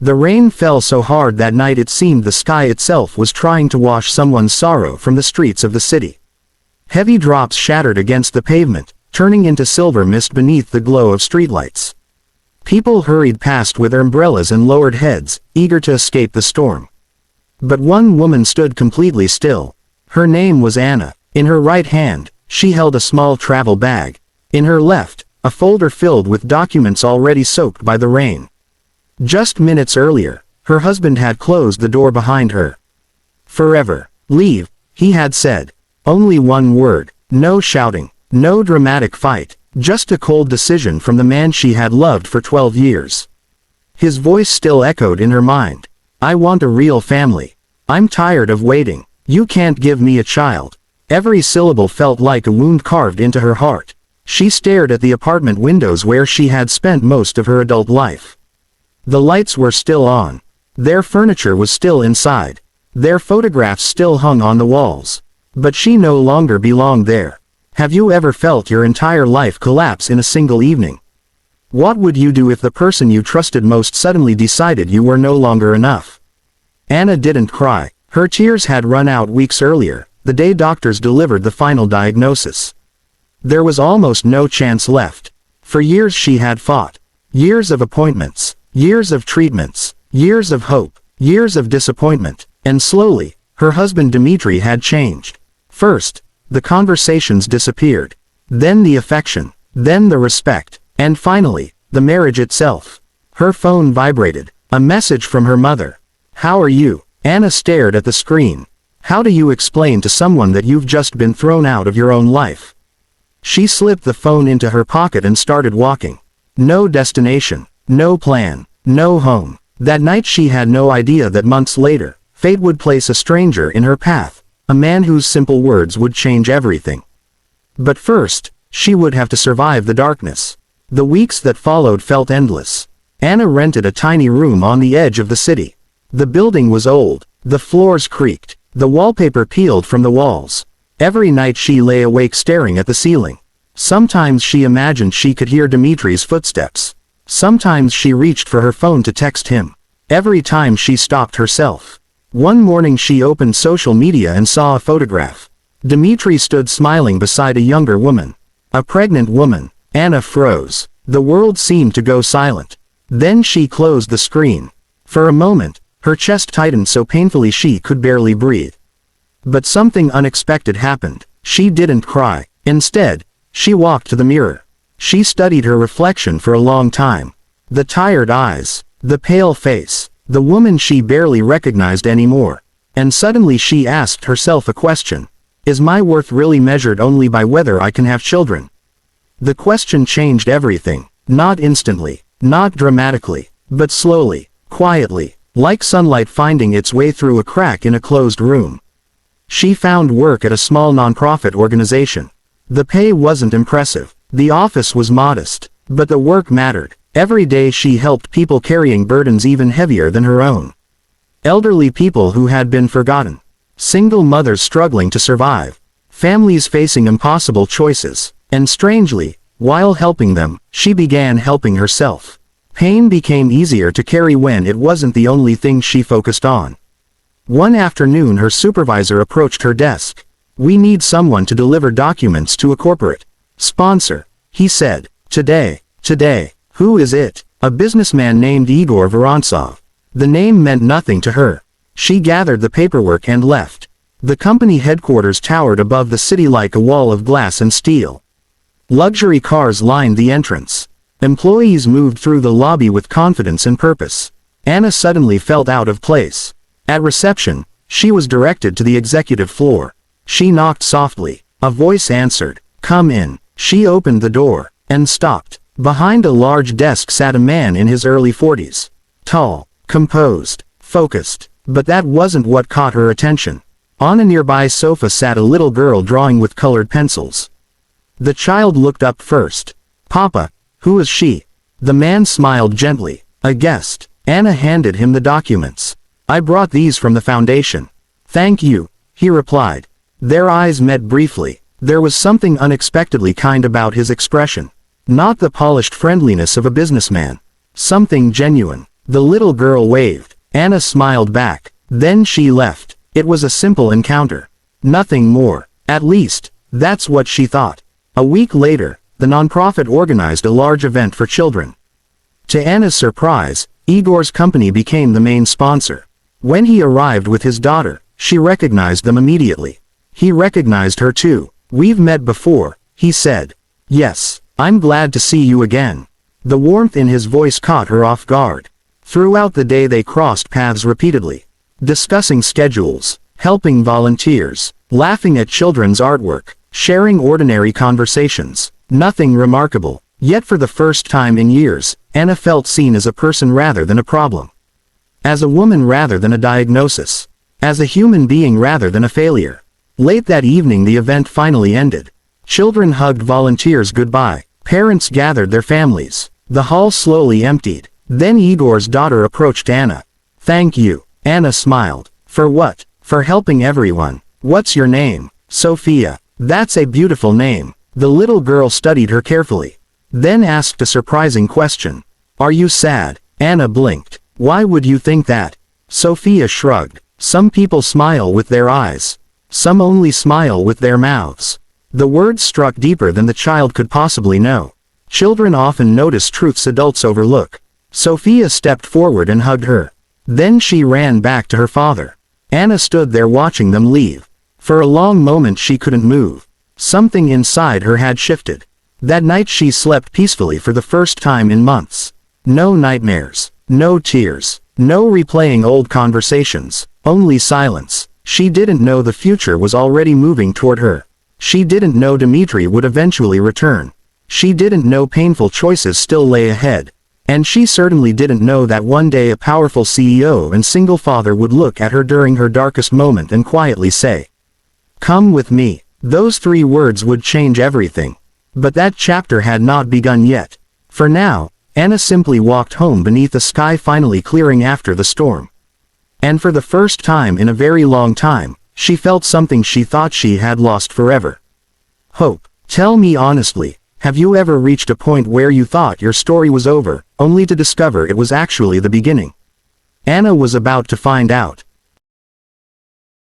The rain fell so hard that night it seemed the sky itself was trying to wash someone's sorrow from the streets of the city. Heavy drops shattered against the pavement, turning into silver mist beneath the glow of streetlights. People hurried past with umbrellas and lowered heads, eager to escape the storm. But one woman stood completely still. Her name was Anna. In her right hand, she held a small travel bag. In her left, a folder filled with documents already soaked by the rain. Just minutes earlier, her husband had closed the door behind her. "Forever. Leave," he had said. Only one word. No shouting. No dramatic fight. Just a cold decision from the man she had loved for 12 years. His voice still echoed in her mind. "I want a real family. I'm tired of waiting. You can't give me a child." Every syllable felt like a wound carved into her heart. She stared at the apartment windows where she had spent most of her adult life. The lights were still on. Their furniture was still inside. Their photographs still hung on the walls. But she no longer belonged there. Have you ever felt your entire life collapse in a single evening? What would you do if the person you trusted most suddenly decided you were no longer enough? Anna didn't cry. Her tears had run out weeks earlier, the day doctors delivered the final diagnosis. There was almost no chance left. For years she had fought. Years of appointments. Years of treatments. Years of hope. Years of disappointment. And slowly, her husband Dmitri had changed. First, the conversations disappeared. Then the affection. Then the respect. And finally, the marriage itself. Her phone vibrated. A message from her mother. "How are you?" Anna stared at the screen. How do you explain to someone that you've just been thrown out of your own life? She slipped the phone into her pocket and started walking. No destination. No plan. No home. That night she had no idea that months later, fate would place a stranger in her path. A man whose simple words would change everything. But first, she would have to survive the darkness. The weeks that followed felt endless. Anna rented a tiny room on the edge of the city. The building was old. The floors creaked. The wallpaper peeled from the walls. Every night she lay awake staring at the ceiling. Sometimes she imagined she could hear Dmitri's footsteps. Sometimes she reached for her phone to text him. Every time she stopped herself. One morning she opened social media and saw a photograph. Dmitri stood smiling beside a younger woman. A pregnant woman. Anna froze. The world seemed to go silent. Then she closed the screen. For a moment, her chest tightened so painfully she could barely breathe. But something unexpected happened. She didn't cry. Instead, she walked to the mirror. She studied her reflection for a long time. The tired eyes. The pale face. The woman she barely recognized anymore. And suddenly she asked herself a question. Is my worth really measured only by whether I can have children? The question changed everything. Not instantly. Not dramatically. But slowly. Quietly. Like sunlight finding its way through a crack in a closed room. She found work at a small nonprofit organization. The pay wasn't impressive. The office was modest. But the work mattered. Every day she helped people carrying burdens even heavier than her own. Elderly people who had been forgotten. Single mothers struggling to survive. Families facing impossible choices. And strangely, while helping them, she began helping herself. Pain became easier to carry when it wasn't the only thing she focused on. One afternoon her supervisor approached her desk. "We need someone to deliver documents to a corporate sponsor," he said. Today. Who is it?" "A businessman named Igor Vorontsov." The name meant nothing to her. She gathered the paperwork and left. The company headquarters towered above the city like a wall of glass and steel. Luxury cars lined the entrance. Employees moved through the lobby with confidence and purpose. Anna suddenly felt out of place. At reception, she was directed to the executive floor. She knocked softly. A voice answered, "Come in." She opened the door, and stopped. Behind a large desk sat a man in his early 40s. Tall, composed, focused. But that wasn't what caught her attention. On a nearby sofa sat a little girl drawing with colored pencils. The child looked up first. "Papa, who is she?" The man smiled gently. "A guest." Anna handed him the documents. "I brought these from the foundation." "Thank you," he replied. Their eyes met briefly. There was something unexpectedly kind about his expression. Not the polished friendliness of a businessman. Something genuine. The little girl waved. Anna smiled back. Then she left. It was a simple encounter. Nothing more. At least, that's what she thought. A week later, the nonprofit organized a large event for children. To Anna's surprise, Igor's company became the main sponsor. When he arrived with his daughter, she recognized them immediately. He recognized her too. "We've met before," he said. "Yes, I'm glad to see you again." The warmth in his voice caught her off guard. Throughout the day they crossed paths repeatedly, discussing schedules, helping volunteers, laughing at children's artwork, sharing ordinary conversations. Nothing remarkable, yet for the first time in years, Anna felt seen as a person rather than a problem. As a woman rather than a diagnosis. As a human being rather than a failure. Late that evening the event finally ended. Children hugged volunteers goodbye. Parents gathered their families. The hall slowly emptied. Then Igor's daughter approached Anna. "Thank you." Anna smiled. "For what?" "For helping everyone." "What's your name?" "Sophia." "That's a beautiful name." The little girl studied her carefully. Then asked a surprising question. "Are you sad?" Anna blinked. "Why would you think that?" Sophia shrugged. "Some people smile with their eyes. Some only smile with their mouths." The words struck deeper than the child could possibly know. Children often notice truths adults overlook. Sophia stepped forward and hugged her. Then she ran back to her father. Anna stood there watching them leave. For a long moment she couldn't move. Something inside her had shifted. That night she slept peacefully for the first time in months. No nightmares. No tears. No replaying old conversations. Only silence. She didn't know the future was already moving toward her. She didn't know Dmitri would eventually return. She didn't know painful choices still lay ahead. And she certainly didn't know that one day a powerful CEO and single father would look at her during her darkest moment and quietly say, "Come with me." Those 3 words would change everything. But that chapter had not begun yet. For now, Anna simply walked home beneath the sky finally clearing after the storm. And for the first time in a very long time, she felt something she thought she had lost forever. Hope. Tell me honestly, have you ever reached a point where you thought your story was over, only to discover it was actually the beginning? Anna was about to find out.